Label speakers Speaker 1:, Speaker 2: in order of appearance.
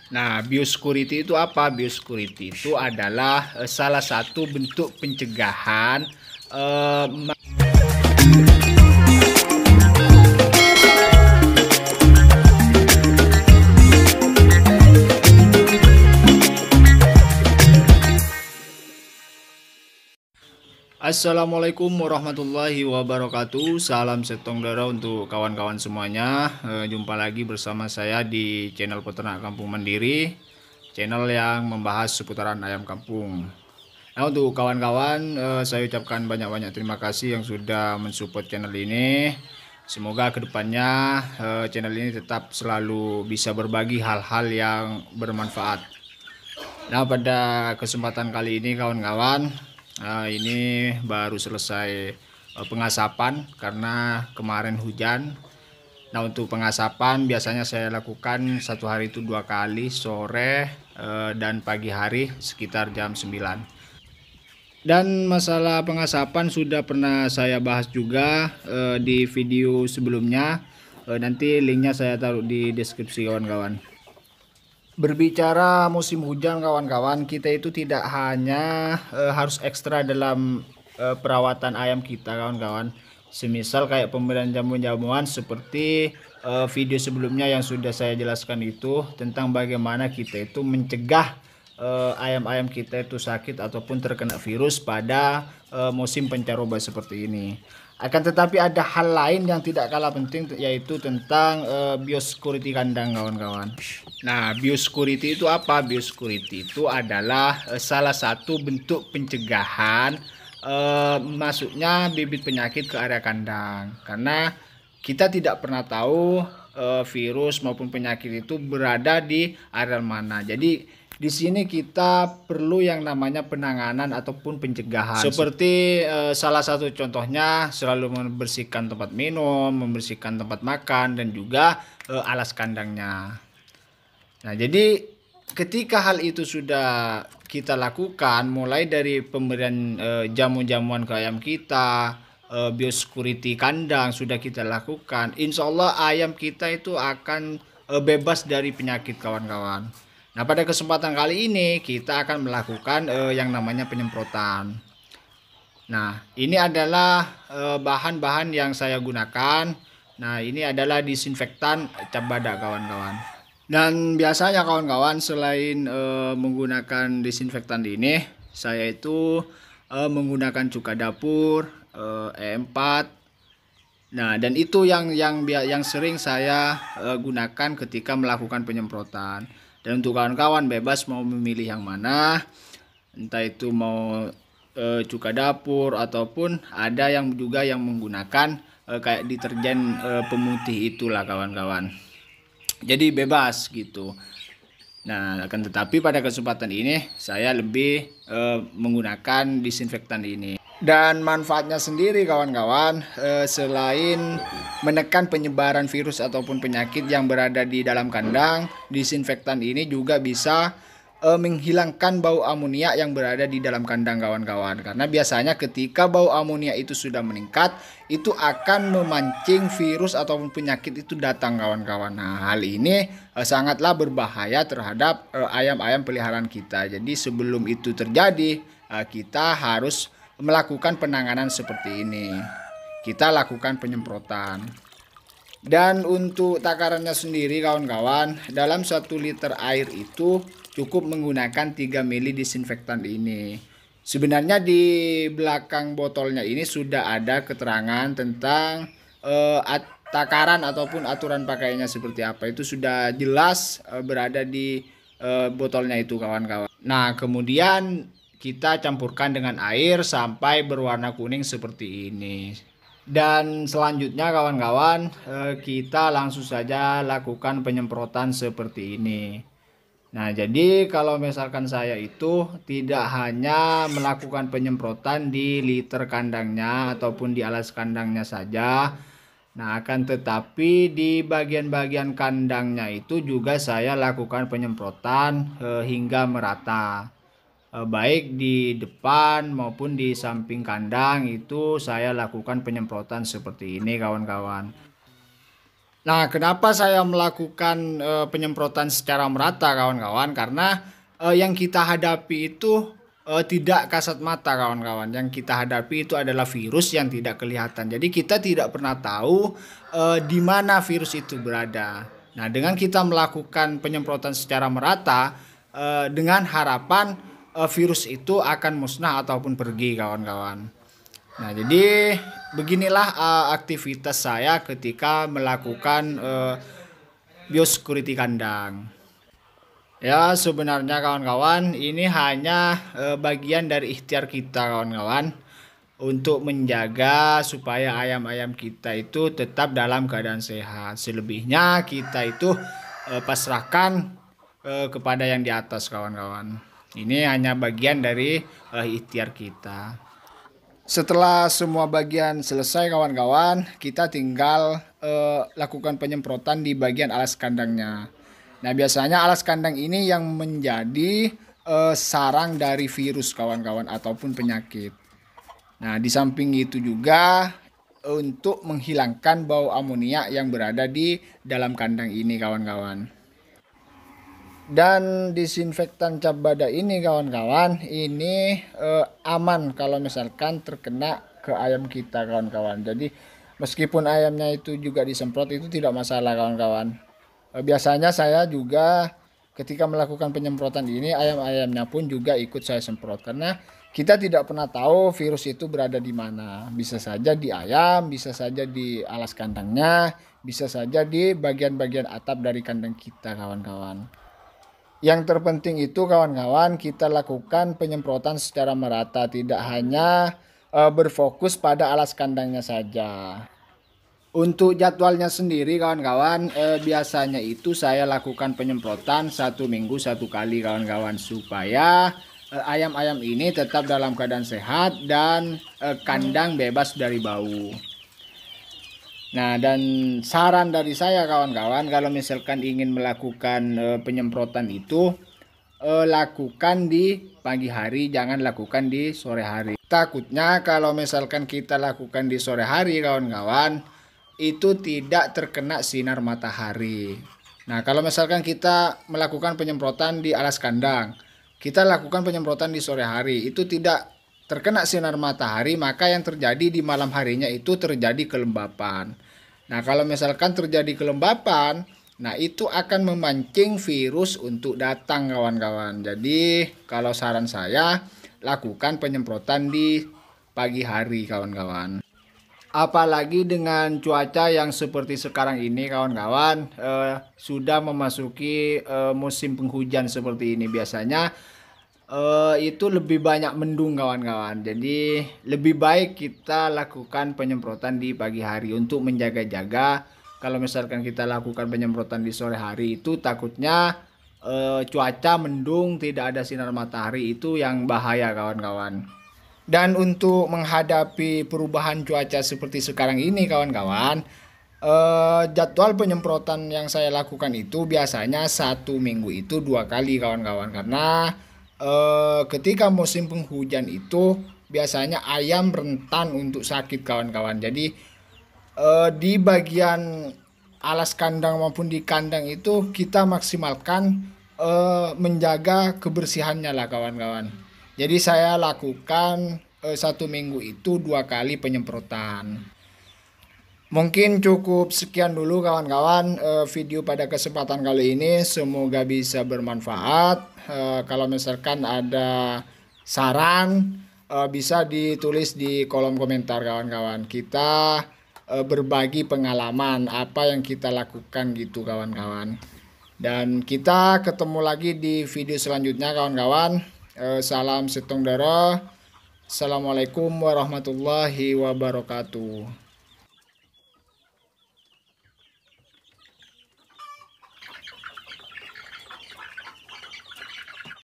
Speaker 1: Nah, biosecurity itu apa? Biosecurity itu adalah salah satu bentuk pencegahan. eh, Assalamualaikum warahmatullahi wabarakatuh. Salam setong dara untuk kawan-kawan semuanya. Jumpa lagi bersama saya di channel Peternak Kampung Mandiri, channel yang membahas seputaran ayam kampung. Nah, untuk kawan-kawan, saya ucapkan banyak-banyak terima kasih yang sudah mensupport channel ini. Semoga kedepannya channel ini tetap selalu bisa berbagi hal-hal yang bermanfaat. Nah, pada kesempatan kali ini kawan-kawan, ini baru selesai pengasapan karena kemarin hujan. Nah, untuk pengasapan biasanya saya lakukan satu hari itu 2 kali, sore dan pagi hari sekitar jam 9. Dan masalah pengasapan sudah pernah saya bahas juga di video sebelumnya. Nanti linknya saya taruh di deskripsi kawan-kawan. Berbicara musim hujan kawan-kawan, kita itu tidak hanya harus ekstra dalam perawatan ayam kita kawan-kawan. Semisal kayak pemberian jamu-jamuan seperti video sebelumnya yang sudah saya jelaskan itu tentang bagaimana kita itu mencegah ayam-ayam kita itu sakit ataupun terkena virus pada musim pancaroba seperti ini. Akan tetapi ada hal lain yang tidak kalah penting, yaitu tentang biosecurity kandang kawan-kawan. Nah, biosecurity itu apa? Biosecurity itu adalah salah satu bentuk pencegahan masuknya bibit penyakit ke area kandang. Karena kita tidak pernah tahu virus maupun penyakit itu berada di area mana. Jadi di sini kita perlu yang namanya penanganan ataupun pencegahan. Seperti salah satu contohnya selalu membersihkan tempat minum, membersihkan tempat makan, dan juga alas kandangnya. Nah, jadi ketika hal itu sudah kita lakukan, mulai dari pemberian jamu-jamuan ke ayam kita, biosecurity kandang sudah kita lakukan, insya Allah ayam kita itu akan bebas dari penyakit kawan-kawan. Nah, pada kesempatan kali ini kita akan melakukan yang namanya penyemprotan. Nah, ini adalah bahan-bahan yang saya gunakan. Nah, ini adalah disinfektan cap badak kawan-kawan. Dan biasanya kawan-kawan selain menggunakan disinfektan ini, saya itu menggunakan cuka dapur E4. Nah, dan itu yang sering saya gunakan ketika melakukan penyemprotan. Dan untuk kawan-kawan bebas mau memilih yang mana, entah itu mau cuka dapur ataupun ada yang juga yang menggunakan kayak deterjen pemutih itulah kawan-kawan. Jadi bebas gitu. Nah, akan tetapi pada kesempatan ini saya lebih menggunakan disinfektan ini. Dan manfaatnya sendiri kawan-kawan, selain menekan penyebaran virus ataupun penyakit yang berada di dalam kandang, disinfektan ini juga bisa menghilangkan bau amonia yang berada di dalam kandang kawan-kawan. Karena biasanya ketika bau amonia itu sudah meningkat, itu akan memancing virus ataupun penyakit itu datang kawan-kawan. Nah, hal ini sangatlah berbahaya terhadap ayam-ayam peliharaan kita. Jadi sebelum itu terjadi, kita harus melakukan penanganan seperti ini. Kita lakukan penyemprotan. Dan untuk takarannya sendiri kawan-kawan, dalam 1 liter air itu cukup menggunakan 3 ml disinfektan ini. Sebenarnya di belakang botolnya ini sudah ada keterangan tentang takaran ataupun aturan pakainya seperti apa. Itu sudah jelas berada di botolnya itu kawan-kawan. Nah, kemudian kita campurkan dengan air sampai berwarna kuning seperti ini. Dan selanjutnya kawan-kawan, kita langsung saja lakukan penyemprotan seperti ini. Nah, jadi kalau misalkan saya itu tidak hanya melakukan penyemprotan di liter kandangnya ataupun di alas kandangnya saja. Nah, akan tetapi di bagian-bagian kandangnya itu juga saya lakukan penyemprotan hingga merata. Baik di depan maupun di samping kandang itu saya lakukan penyemprotan seperti ini kawan-kawan. Nah, kenapa saya melakukan penyemprotan secara merata kawan-kawan? Karena yang kita hadapi itu tidak kasat mata kawan-kawan. Yang kita hadapi itu adalah virus yang tidak kelihatan. Jadi kita tidak pernah tahu di mana virus itu berada. Nah, dengan kita melakukan penyemprotan secara merata dengan harapan virus itu akan musnah ataupun pergi kawan-kawan. Nah, jadi beginilah aktivitas saya ketika melakukan biosecurity kandang. Ya, sebenarnya kawan-kawan, ini hanya bagian dari ikhtiar kita kawan-kawan untuk menjaga supaya ayam-ayam kita itu tetap dalam keadaan sehat. Selebihnya kita itu pasrahkan kepada yang di atas kawan-kawan. Ini hanya bagian dari ikhtiar kita. Setelah semua bagian selesai kawan-kawan, kita tinggal lakukan penyemprotan di bagian alas kandangnya. Nah, biasanya alas kandang ini yang menjadi sarang dari virus kawan-kawan ataupun penyakit. Nah, di samping itu juga untuk menghilangkan bau amonia yang berada di dalam kandang ini kawan-kawan. Dan disinfektan cap badak ini kawan-kawan, ini aman kalau misalkan terkena ke ayam kita kawan-kawan. Jadi meskipun ayamnya itu juga disemprot itu tidak masalah kawan-kawan. Biasanya saya juga ketika melakukan penyemprotan ini ayam-ayamnya pun juga ikut saya semprot karena kita tidak pernah tahu virus itu berada di mana. Bisa saja di ayam, bisa saja di alas kandangnya, bisa saja di bagian-bagian atap dari kandang kita kawan-kawan. Yang terpenting itu kawan-kawan kita lakukan penyemprotan secara merata, tidak hanya berfokus pada alas kandangnya saja. Untuk jadwalnya sendiri kawan-kawan biasanya itu saya lakukan penyemprotan 1 minggu 1 kali kawan-kawan supaya ayam-ayam ini tetap dalam keadaan sehat dan kandang bebas dari bau. Nah, dan saran dari saya kawan-kawan kalau misalkan ingin melakukan penyemprotan itu lakukan di pagi hari, jangan lakukan di sore hari. Takutnya kalau misalkan kita lakukan di sore hari kawan-kawan itu tidak terkena sinar matahari. Nah, kalau misalkan kita melakukan penyemprotan di alas kandang, kita lakukan penyemprotan di sore hari, itu tidak terkena sinar matahari, maka yang terjadi di malam harinya itu terjadi kelembapan. Nah, kalau misalkan terjadi kelembapan, nah itu akan memancing virus untuk datang kawan-kawan. Jadi, kalau saran saya, lakukan penyemprotan di pagi hari kawan-kawan. Apalagi dengan cuaca yang seperti sekarang ini kawan-kawan, sudah memasuki musim penghujan seperti ini. Biasanya itu lebih banyak mendung kawan-kawan. Jadi lebih baik kita lakukan penyemprotan di pagi hari untuk menjaga-jaga. Kalau misalkan kita lakukan penyemprotan di sore hari itu takutnya cuaca mendung, tidak ada sinar matahari, itu yang bahaya kawan-kawan. Dan untuk menghadapi perubahan cuaca seperti sekarang ini kawan-kawan, jadwal penyemprotan yang saya lakukan itu biasanya 1 minggu itu 2 kali kawan-kawan, karena ketika musim penghujan itu biasanya ayam rentan untuk sakit kawan-kawan. Jadi di bagian alas kandang maupun di kandang itu kita maksimalkan menjaga kebersihannya lah kawan-kawan. Jadi saya lakukan 1 minggu itu 2 kali penyemprotan. Mungkin cukup sekian dulu kawan-kawan video pada kesempatan kali ini, semoga bisa bermanfaat. Kalau misalkan ada saran bisa ditulis di kolom komentar kawan-kawan. Kita berbagi pengalaman apa yang kita lakukan gitu kawan-kawan. Dan kita ketemu lagi di video selanjutnya kawan-kawan. Salam setong dara. Assalamualaikum warahmatullahi wabarakatuh.